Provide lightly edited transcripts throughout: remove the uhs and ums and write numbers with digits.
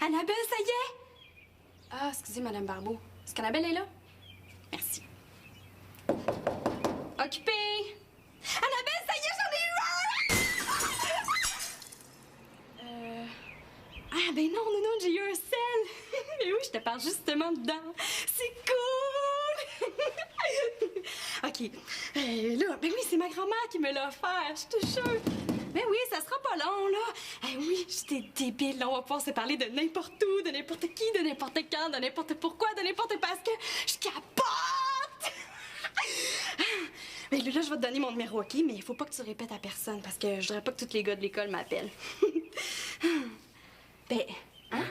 Annabelle, ça y est! Ah, excusez, Madame Barbeau. Est-ce qu'Annabelle est là? Merci. Occupée! Annabelle, ça y est, j'en ai eu un! Ah, ben non, j'ai eu un sel! Mais oui, je te parle justement dedans. C'est cool! OK. Là, ben oui, c'est ma grand-mère qui me l'a offert, je te jure. Ben oui, ça sera pas long, là. Oui, j'étais débile, là. On va pouvoir se parler de n'importe où, de n'importe qui, de n'importe quand, de n'importe pourquoi, de n'importe parce que je capote! Ben là, je vais te donner mon numéro, OK? Mais il faut pas que tu répètes à personne parce que je voudrais pas que tous les gars de l'école m'appellent. Ben, hein?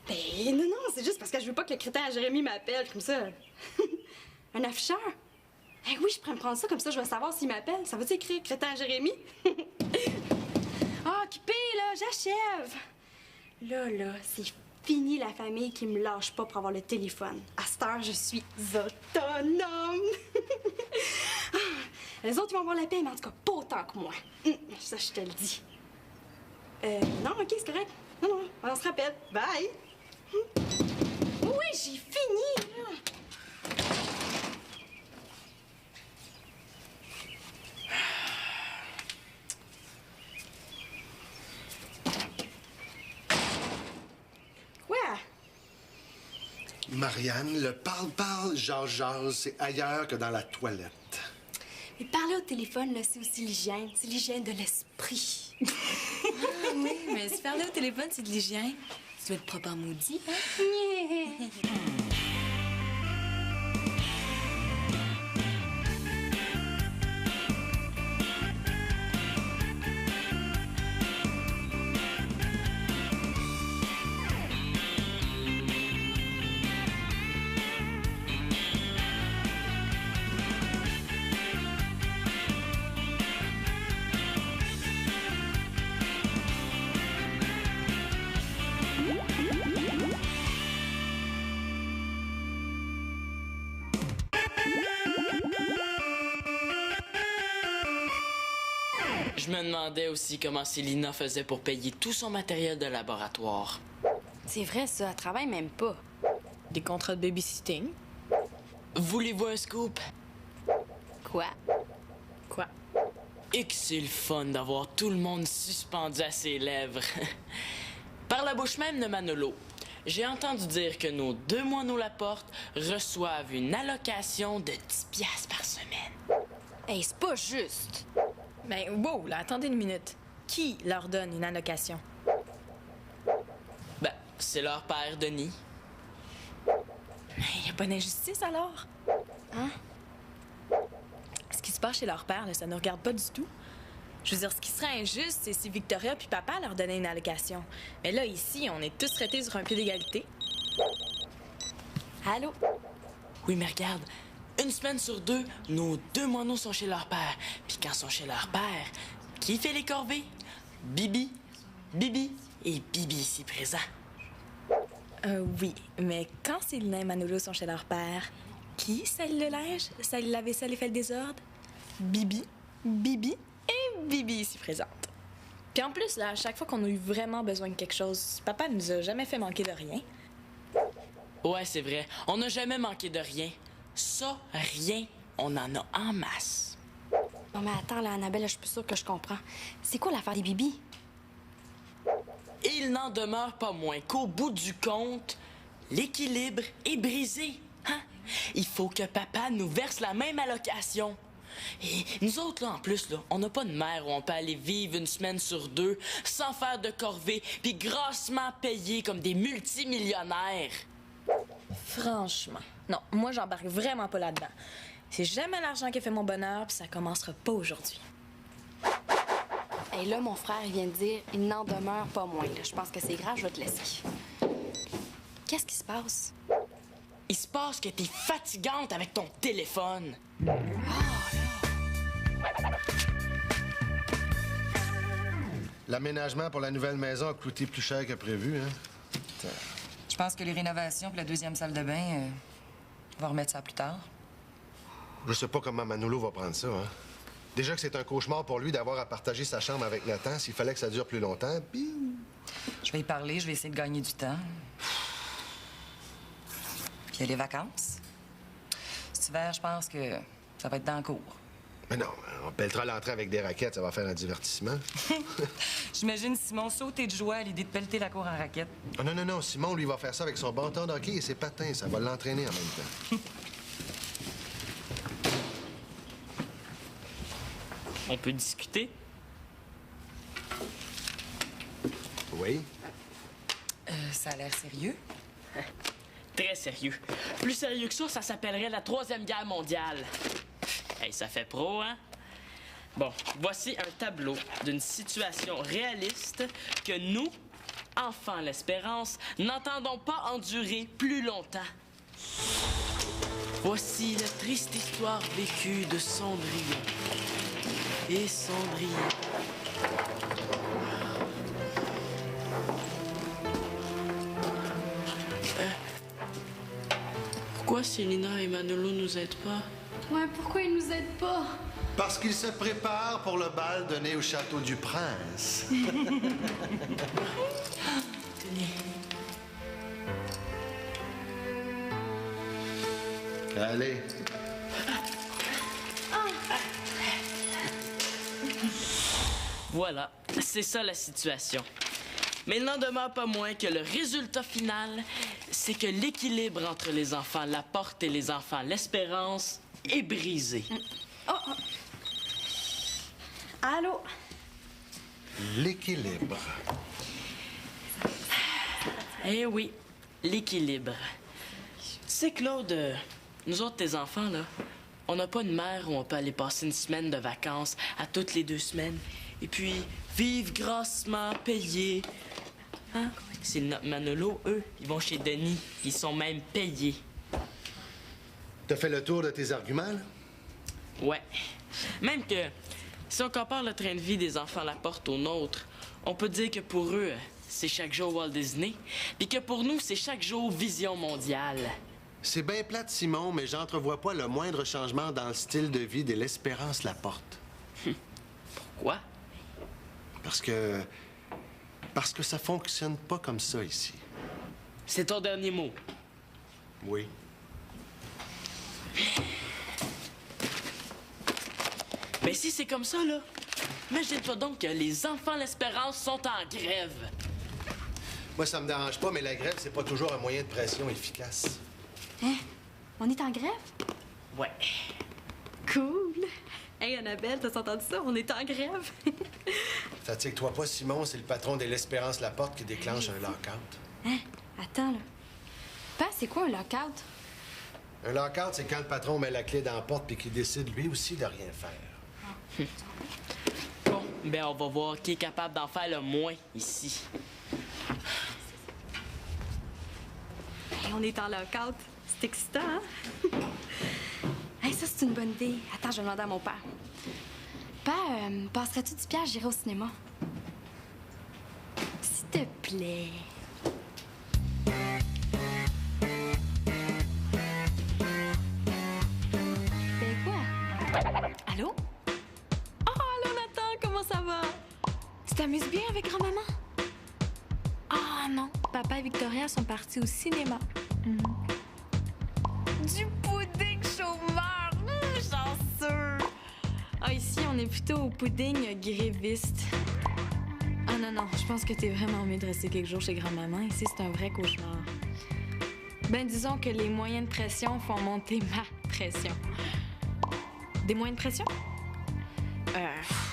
Ben, non, c'est juste parce que je veux pas que le crétin à Jérémy m'appelle comme ça. Un afficheur? Oui, je pourrais me prendre ça, comme ça je vais savoir s'il m'appelle. Ça veut-tu écrire crétin à Jérémy? Ah, occupé, là, j'achève. Là, c'est fini la famille qui me lâche pas pour avoir le téléphone. À cette heure, je suis autonome. Les autres, ils vont avoir la paix, mais en tout cas, pas autant que moi. Ça, je te le dis. Non, OK, c'est correct. Non, on se rappelle. Bye. Oui, j'ai fini, là. Quoi? Marianne, le parle-parle, jase-jase, c'est ailleurs que dans la toilette. Mais parler au téléphone, là, c'est aussi l'hygiène. C'est l'hygiène de l'esprit. Ah oui, mais si parler au téléphone, c'est de l'hygiène, tu dois être propre en maudit, hein? Je me demandais aussi comment Célina faisait pour payer tout son matériel de laboratoire. C'est vrai, ça. Elle travaille même pas. Des contrats de babysitting. Voulez-vous un scoop? Quoi? Quoi? Et que c'est le fun d'avoir tout le monde suspendu à ses lèvres. Par la bouche même de Manolo, j'ai entendu dire que nos 2 moineaux Laporte reçoivent une allocation de 10 piastres par semaine. Hey, c'est pas juste. Ben, wow, là, attendez une minute. Qui leur donne une allocation? Ben, c'est leur père, Denis. Mais y a pas d'injustice, alors? Hein? Ce qui se passe chez leur père, là, ça ne regarde pas du tout. Je veux dire, ce qui serait injuste, c'est si Victoria puis papa leur donnaient une allocation. Mais là, ici, on est tous traités sur un pied d'égalité. Allô? Oui, mais regarde, une semaine sur 2, nos 2 moineaux sont chez leur père. Puis quand ils sont chez leur père, qui fait les corvées? Bibi, Bibi et Bibi ici présent. Oui, mais quand Célina et Manolo sont chez leur père, qui sale le linge, sale la vaisselle et fait le désordre? Bibi, Bibi et Bibi ici présente. Puis en plus, là, à chaque fois qu'on a eu vraiment besoin de quelque chose, papa nous a jamais fait manquer de rien. Ouais, c'est vrai, on n'a jamais manqué de rien. Ça, rien, on en a en masse. Non, mais attends, là, Annabelle, je suis plus sûre que je comprends. C'est quoi l'affaire des bibis? Il n'en demeure pas moins qu'au bout du compte, l'équilibre est brisé. Hein? Il faut que papa nous verse la même allocation. Et nous autres, là, en plus, là, on n'a pas de mère où on peut aller vivre une semaine sur 2 sans faire de corvée puis grassement payer comme des multimillionnaires. Franchement, non, moi, j'embarque vraiment pas là-dedans. C'est jamais l'argent qui fait mon bonheur, puis ça commencera pas aujourd'hui. Et là, mon frère il vient de dire « il n'en demeure pas moins ». Je pense que c'est grave, je vais te laisser. Qu'est-ce qui se passe? Il se passe que t'es fatigante avec ton téléphone. L'aménagement pour la nouvelle maison a coûté plus cher que prévu, hein? Je pense que les rénovations pour la 2e salle de bain, on va remettre ça plus tard. Je sais pas comment Manolo va prendre ça, hein? Déjà que c'est un cauchemar pour lui d'avoir à partager sa chambre avec Nathan s'il fallait que ça dure plus longtemps, puis... Je vais y parler, je vais essayer de gagner du temps. Puis il y a les vacances. Cet hiver, je pense que ça va être dans le cours. Mais non, on pelletera l'entrée avec des raquettes, ça va faire un divertissement. J'imagine Simon sauter de joie à l'idée de pelleter la cour en raquette. Oh, non, non, non, Simon, lui, va faire ça avec son bâton de hockey et ses patins. Ça va l'entraîner en même temps. On peut discuter? Oui? Ça a l'air sérieux. Très sérieux. Plus sérieux que ça s'appellerait la Troisième Guerre mondiale. Hey, ça fait pro, hein? Bon, voici un tableau d'une situation réaliste que nous, enfants l'espérance, n'entendons pas endurer plus longtemps. Voici la triste histoire vécue de Cendrillon. Et Cendrillon. Pourquoi Célina et Manolo nous aident pas? Ouais, pourquoi ils nous aident pas? Parce qu'il se prépare pour le bal donné au château du Prince. Tenez. Allez. Voilà, c'est ça la situation. Mais il n'en demeure pas moins que le résultat final, c'est que l'équilibre entre les enfants Laporte et les enfants l'Espérance est brisé. Allô? L'équilibre. Eh oui, l'équilibre. Tu sais, Claude, nous autres, tes enfants, là, on n'a pas une mère où on peut aller passer une semaine de vacances à toutes les 2 semaines. Et puis, vivre grassement, payés. Hein? C'est notre Manolo, eux, ils vont chez Denis. Ils sont même payés. T'as fait le tour de tes arguments, là? Ouais. Même que, si on compare le train de vie des enfants Laporte au nôtre, on peut dire que pour eux, c'est chaque jour Walt Disney, puis que pour nous, c'est chaque jour Vision mondiale. C'est bien plate, Simon, mais j'entrevois pas le moindre changement dans le style de vie de l'Espérance Laporte. Quoi? Parce que ça fonctionne pas comme ça ici. C'est ton dernier mot. Oui. Mais si c'est comme ça, là, imagine-toi donc que les enfants l'Espérance sont en grève. Moi, ça me dérange pas, mais la grève, c'est pas toujours un moyen de pression efficace. Hein? On est en grève? Ouais. Cool! Hey, Annabelle, t'as entendu ça? On est en grève! Fatigue-toi pas, Simon, c'est le patron de l'Espérance Laporte qui déclenche un lockout. Hein? Attends, là. Papa, c'est quoi un lockout? Un lockout, c'est quand le patron met la clé dans la porte puis qu'il décide lui aussi de rien faire. Bon, ben on va voir qui est capable d'en faire le moins ici. Hey, on est en lockout. C'est excitant, hein? Hey, ça, c'est une bonne idée. Attends, je vais demander à mon père. Père, passerais-tu 10 piastres, j'irai au cinéma? S'il te plaît. Ben quoi? Allô? Oh, allô, Nathan, comment ça va? Tu t'amuses bien avec grand-maman? Ah non, papa et Victoria sont partis au cinéma. Du pudding chômeur! Chanceux! Ah, ici, on est plutôt au pudding gréviste. Ah non, non, je pense que t'es vraiment mieux de rester quelques jours chez grand-maman. Ici, c'est un vrai cauchemar. Ben, disons que les moyens de pression font monter ma pression. Des moyens de pression?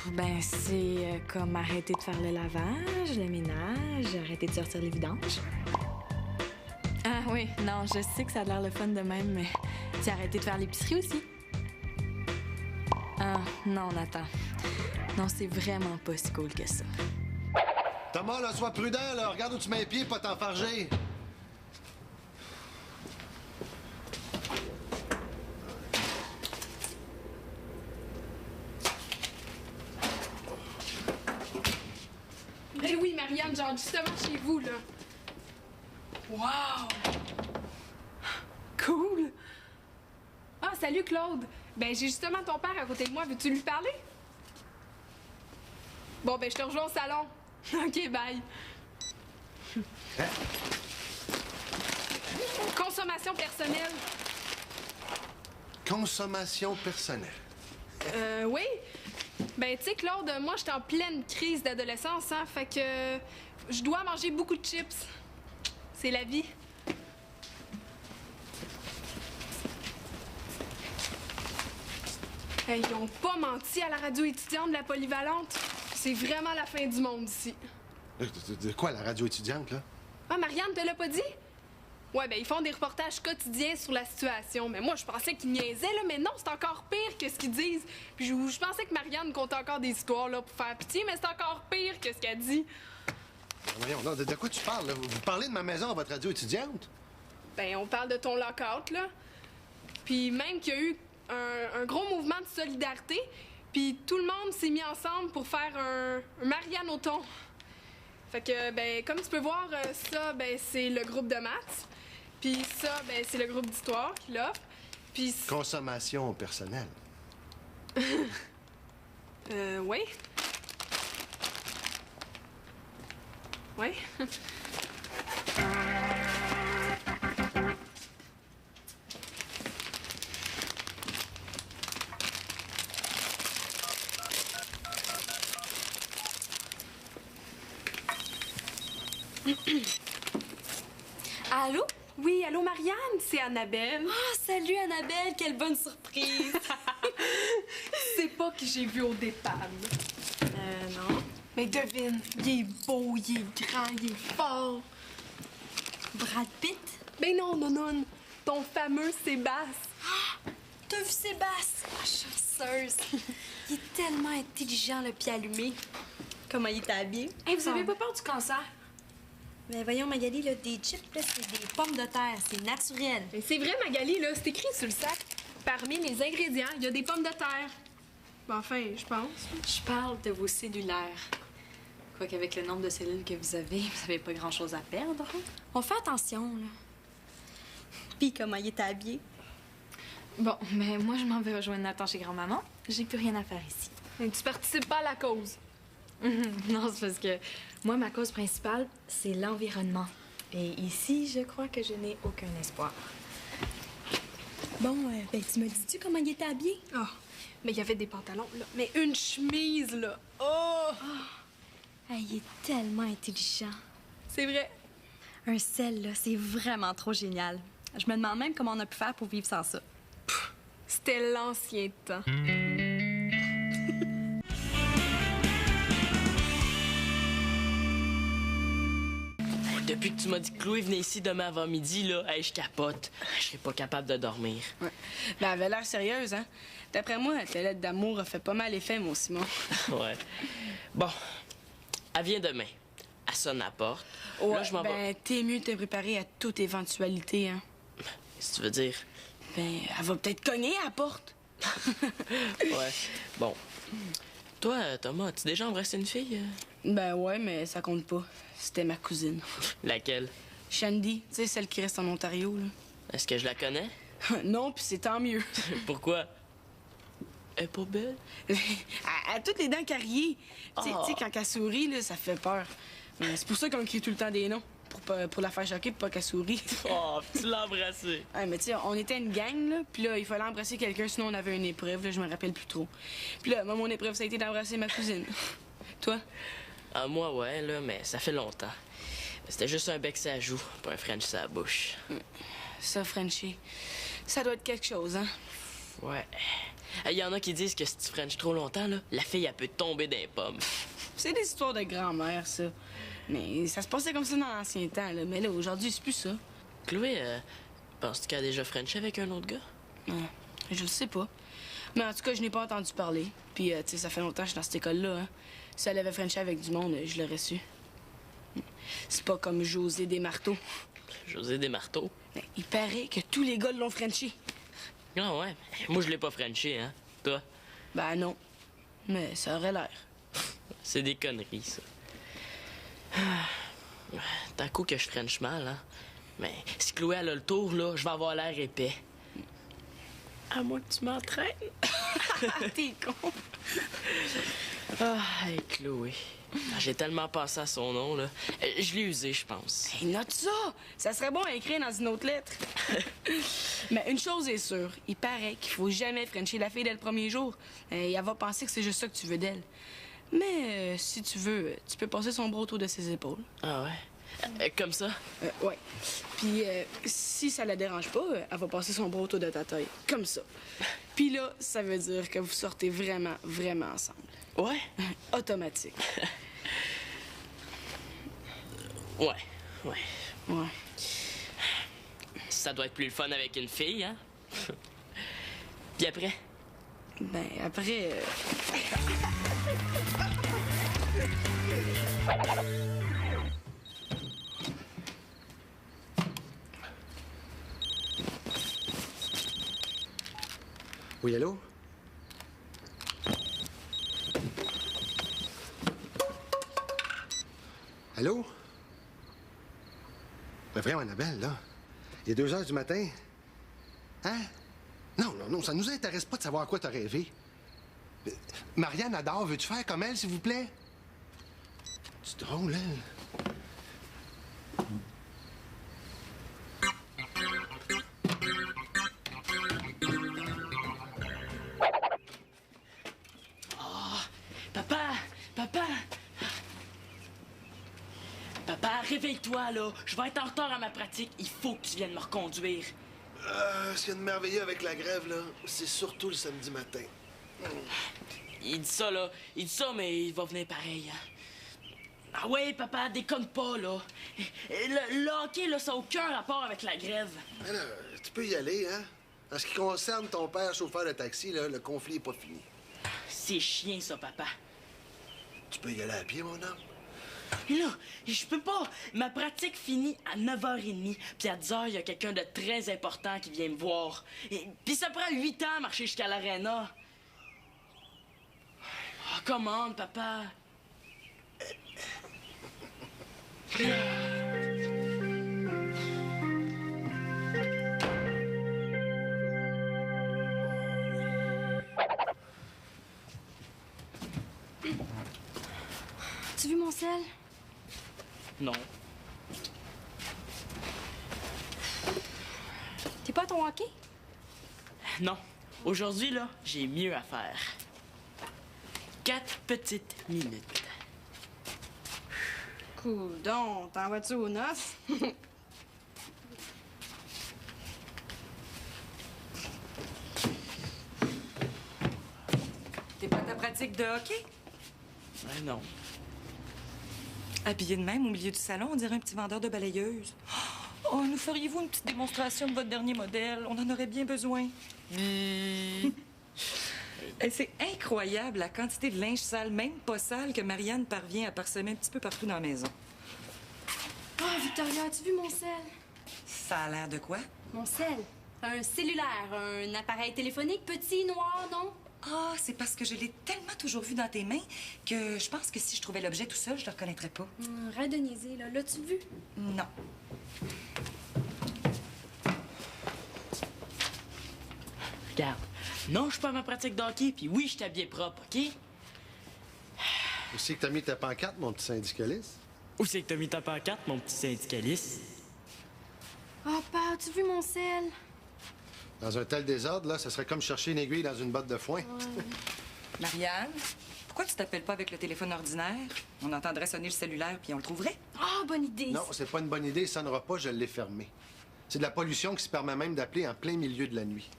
Ben, c'est comme arrêter de faire le lavage, le ménage, arrêter de sortir les vidanges. Ah oui, non, je sais que ça a l'air le fun de même, mais tu as arrêté de faire l'épicerie aussi. Ah, non, Nathan. Non, c'est vraiment pas si cool que ça. Thomas, là, sois prudent, là. Regarde où tu mets les pieds, pas t'enfarger. Eh oui, Marianne, genre justement chez vous, là. Wow! Cool! Ah, salut, Claude. Ben, j'ai justement ton père à côté de moi. Veux-tu lui parler? Bon, ben, je te rejoins au salon. OK, bye. Consommation personnelle. Consommation personnelle. Oui. Ben, tu sais, Claude, moi, j'étais en pleine crise d'adolescence, hein, fait que je dois manger beaucoup de chips. C'est la vie. Hey, ils ont pas menti à la radio étudiante de la polyvalente. C'est vraiment la fin du monde ici. De quoi, la radio étudiante, là? Ah, Marianne te l'a pas dit? Ouais, ben ils font des reportages quotidiens sur la situation. Mais moi, je pensais qu'ils niaisaient, là, mais non, c'est encore pire que ce qu'ils disent. Puis je pensais que Marianne comptait encore des histoires, là, pour faire pitié, mais c'est encore pire que ce qu'elle dit. Voyons, non, de quoi tu parles, là? Vous parlez de ma maison à votre radio étudiante? Ben, on parle de ton lockout, là. Puis même qu'il y a eu un gros mouvement de solidarité, puis tout le monde s'est mis ensemble pour faire un Marianne au thon. Fait que, ben, comme tu peux voir, ça, ben, c'est le groupe de maths. Puis ça, ben, c'est le groupe d'histoire qui l'offre. Puis... Consommation personnelle. Oui. Oui. Allô? Oui, allô, Marianne, c'est Annabelle. Ah, salut Annabelle, quelle bonne surprise! C'est pas que j'ai vu au départ. Non. Mais devine, il est beau, il est grand, il est fort. Brad Pitt? Ben non, non, ton fameux Sébastien. T'as vu Sébastien? Ah, chanceuse! Il est tellement intelligent, le pied allumé. Comment il est habillé? Hey, vous avez pas peur du cancer? Mais voyons, Magali, là, des chips, là, c'est des pommes de terre. C'est naturel. Mais c'est vrai, Magali, là, c'est écrit sur le sac. Parmi les ingrédients, il y a des pommes de terre. Ben, enfin, je pense. Je parle de vos cellulaires. Quoique avec le nombre de cellules que vous avez pas grand-chose à perdre. On fait attention, là. Puis comment il est habillé? Bon, mais moi, je m'en vais rejoindre Nathan chez grand-maman. J'ai plus rien à faire ici. Mais tu participes pas à la cause. Non, c'est parce que moi, ma cause principale, c'est l'environnement. Et ici, je crois que je n'ai aucun espoir. Bon, ben, tu me dis-tu comment il était habillé? Ah, mais il y avait des pantalons, là. Mais une chemise, là. Oh! Hey, il est tellement intelligent. C'est vrai. Un sel, là, c'est vraiment trop génial. Je me demande même comment on a pu faire pour vivre sans ça. C'était l'ancien temps. Depuis que tu m'as dit que Chloé venait ici demain avant midi, là, hey, je capote. Je serais pas capable de dormir. Ouais. Ben, elle avait l'air sérieuse, hein? D'après moi, ta lettre d'amour a fait pas mal effet, mon Simon. Ouais. Bon, elle vient demain. Elle sonne à la porte. Ouais, Là, je m'en vais. ben, t'es mieux de te préparer à toute éventualité, hein? Qu'est-ce que tu veux dire? Ben, elle va peut-être cogner à la porte. Ouais. Bon. Toi, Thomas, as-tu déjà embrassé une fille? Ben ouais, mais ça compte pas. C'était ma cousine. Laquelle? Shandy, tu sais, celle qui reste en Ontario, là. Est-ce que je la connais? Non, puis c'est tant mieux. Pourquoi? Elle est pas belle? Elle a toutes les dents carriées. Tu sais, Ah. quand elle sourit, là, ça fait peur. Mais c'est pour ça qu'on crie tout le temps des noms. Pour la faire choquer, pour pas qu'elle sourie. Oh, tu l'as embrassé. Ouais, mais tu sais, on était une gang, là, puis là, il fallait embrasser quelqu'un, sinon on avait une épreuve, là, je me rappelle plus trop. Puis là, moi, mon épreuve, ça a été d'embrasser ma cousine. Toi? Ah, moi, ouais, là, mais ça fait longtemps. C'était juste un bec sa joue, pas un French sa bouche. Ça, Frenchie, ça doit être quelque chose, hein? Ouais. Il y en a qui disent que si tu French trop longtemps, là, la fille, elle peut tomber d'un pomme. C'est des histoires de grand-mère, ça. Mais ça se passait comme ça dans l'ancien temps, là. Mais là, aujourd'hui, c'est plus ça. Chloé, penses-tu qu'elle a déjà Frenché avec un autre gars? Non, je le sais pas. Mais en tout cas, je n'ai pas entendu parler. Puis, tu sais, ça fait longtemps que je suis dans cette école-là, hein. Si elle avait Frenché avec du monde, je l'aurais su. C'est pas comme José Desmarteaux. José Desmarteaux? Mais il paraît que tous les gars l'ont Frenché. Ah ouais, moi je l'ai pas Frenché, hein. Toi? Ben non. Mais ça aurait l'air. C'est des conneries, ça. T'as coup que je French mal, hein. Mais si Chloé elle a le tour, là, je vais avoir l'air épais. À moins que tu m'entraînes. T'es con. Ah, hey, Chloé. J'ai tellement pensé à son nom, là. Je l'ai usé, je pense. Hey, note ça! Ça serait bon à écrire dans une autre lettre. Mais une chose est sûre, il paraît qu'il faut jamais frencher la fille dès le premier jour. Elle va penser que c'est juste ça que tu veux d'elle. Mais si tu veux, tu peux passer son bras autour de ses épaules. Ah ouais? Comme ça? Ouais. Puis si ça la dérange pas, elle va passer son bras autour de ta taille. Comme ça. Puis là, ça veut dire que vous sortez vraiment, vraiment ensemble. Ouais? Automatique. Ouais. Ouais. Ça doit être plus le fun avec une fille, hein? Puis après? Ben, après... Oui, allô? Allô? Ben vraiment, Annabelle, là. Il est 2 heures du matin. Hein? Non, ça nous intéresse pas de savoir à quoi t'as rêvé. Marianne adore, veux-tu faire comme elle, s'il vous plaît? C'est drôle, elle. Papa, réveille-toi, là. Je vais être en retard à ma pratique. Il faut que tu viennes me reconduire. Ce qu'il y a de merveilleux avec la grève, là, c'est surtout le samedi matin. Il dit ça, là. Il dit ça, mais il va venir pareil, hein. Ah ouais, papa, déconne pas, là. Le hockey, là, ça n'a aucun rapport avec la grève. Alors, tu peux y aller, hein? En ce qui concerne ton père chauffeur de taxi, là, le conflit est pas fini. C'est chien, ça, papa. Tu peux y aller à pied, mon homme? Mais là, je peux pas. Ma pratique finit à 9h30. Puis à 10h, il y a quelqu'un de très important qui vient me voir. Puis ça prend 8 ans à marcher jusqu'à l'aréna. Oh, commande, papa. As-tu vu mon sel? Non. T'es pas à ton hockey? Non. Aujourd'hui, là, j'ai mieux à faire. 4 petites minutes. Cool, donc, t'en vas-tu aux noces? T'es pas à ta pratique de hockey? Ben non. Habillé de même au milieu du salon, on dirait un petit vendeur de balayeuses. Oh, nous feriez-vous une petite démonstration de votre dernier modèle? On en aurait bien besoin. C'est incroyable la quantité de linge sale, même pas sale, que Marianne parvient à parsemer un petit peu partout dans la maison. Oh, Victoria, as-tu vu mon sel? Ça a l'air de quoi? Mon sel? Un cellulaire, un appareil téléphonique petit, noir, non? Ah, c'est parce que je l'ai tellement toujours vu dans tes mains que je pense que si je trouvais l'objet tout seul, je le reconnaîtrais pas. Arrête de niaiser, là. L'as-tu vu? Non. Regarde. Non, je suis pas à ma pratique d'hockey, puis oui, je t'habille propre, OK? Où c'est que t'as mis ta pancarte, mon petit syndicaliste? Où c'est que t'as mis ta pancarte, mon petit syndicaliste? Oh, papa, as-tu vu mon sel? Dans un tel désordre, là, ça serait comme chercher une aiguille dans une botte de foin. Marianne, pourquoi tu t'appelles pas avec le téléphone ordinaire? On entendrait sonner le cellulaire puis on le trouverait. Ah, bonne idée! Non, c'est pas une bonne idée, ça sonnera pas, je l'ai fermé. C'est de la pollution qui se permet même d'appeler en plein milieu de la nuit.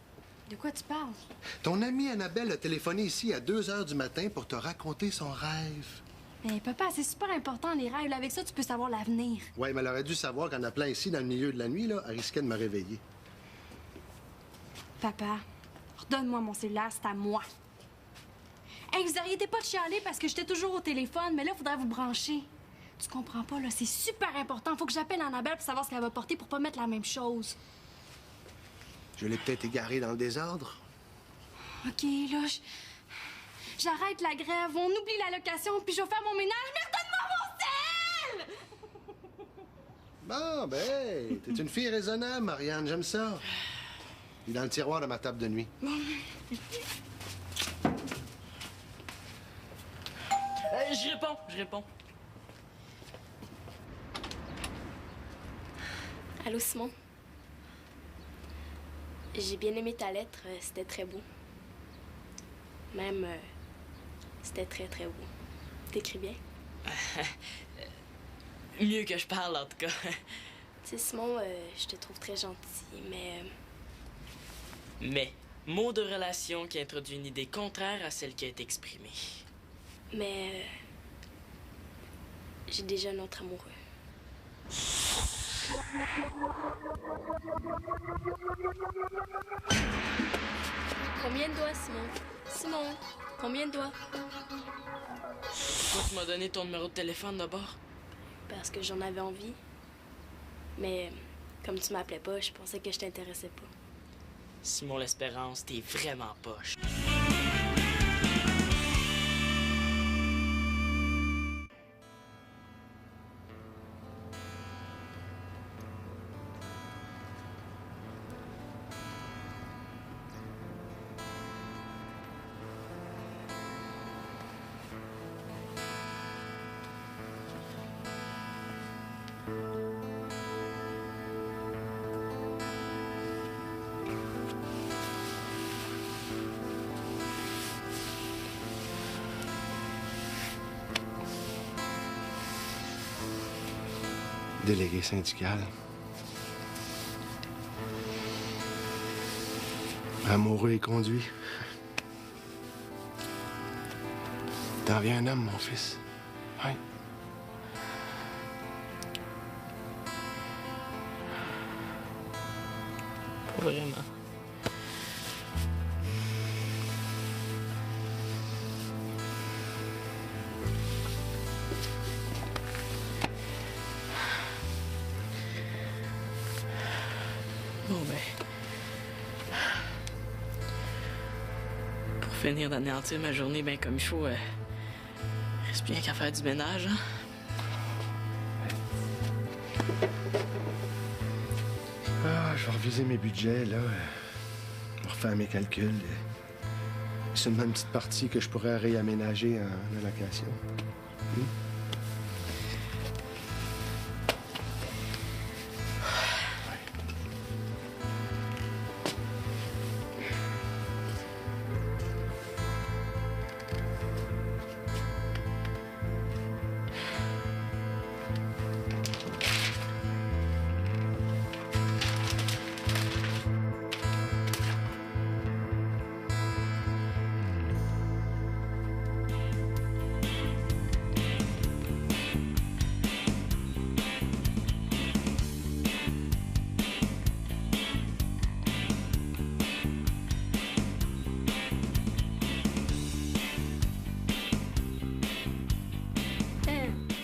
De quoi tu parles? Ton amie Annabelle a téléphoné ici à 2 heures du matin pour te raconter son rêve. Mais papa, c'est super important, les rêves. Là, avec ça, tu peux savoir l'avenir. Ouais, mais elle aurait dû savoir qu'en appelant ici dans le milieu de la nuit, là, elle risquait de me réveiller. Papa, redonne-moi mon cellulaire, c'est à moi. Hey, vous arrêtez pas de chialer parce que j'étais toujours au téléphone, mais là, il faudrait vous brancher. Tu comprends pas, là, c'est super important. Faut que j'appelle Annabelle pour savoir ce qu'elle va porter pour pas mettre la même chose. Je l'ai peut-être égaré dans le désordre. OK, là, j'arrête la grève, on oublie la location, puis je vais faire mon ménage, mais redonne-moi mon sel! Bon, ben, t'es une fille raisonnable, Marianne, j'aime ça. Il est dans le tiroir de ma table de nuit. Je réponds. Allô, Simon? J'ai bien aimé ta lettre, c'était très beau. Même, c'était très, très beau. T'écris bien? Mieux que je parle, en tout cas. Tu sais, Simon, je te trouve très gentil, mais... Mais, mot de relation qui introduit une idée contraire à celle qui a été exprimée. Mais... j'ai déjà un autre amoureux. Combien de doigts, Simon? Simon, combien de doigts? Pourquoi tu m'as donné ton numéro de téléphone d'abord? Parce que j'en avais envie. Mais comme tu m'appelais pas, je pensais que je t'intéressais pas. Simon l'Espérance, t'es vraiment poche. Délégué syndical. Amoureux et conduit. T'en viens un homme, mon fils. Oui. Pas vraiment. Bon, ben... Pour finir d'anéantir ma journée bien comme il faut, reste bien qu'à faire du ménage, hein? Ah, je vais reviser mes budgets, là. Refaire mes calculs. C'est une petite partie que je pourrais réaménager en allocation.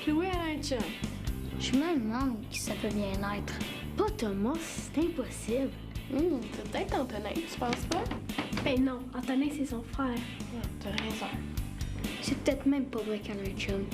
Chloé a un chum. Je me demande qui ça peut bien être. Pas Thomas, c'est impossible. C'est peut-être Antonin, tu penses pas? Ben non, Antonin, c'est son frère. T'as raison. C'est peut-être même pas vrai qu'elle a un chum.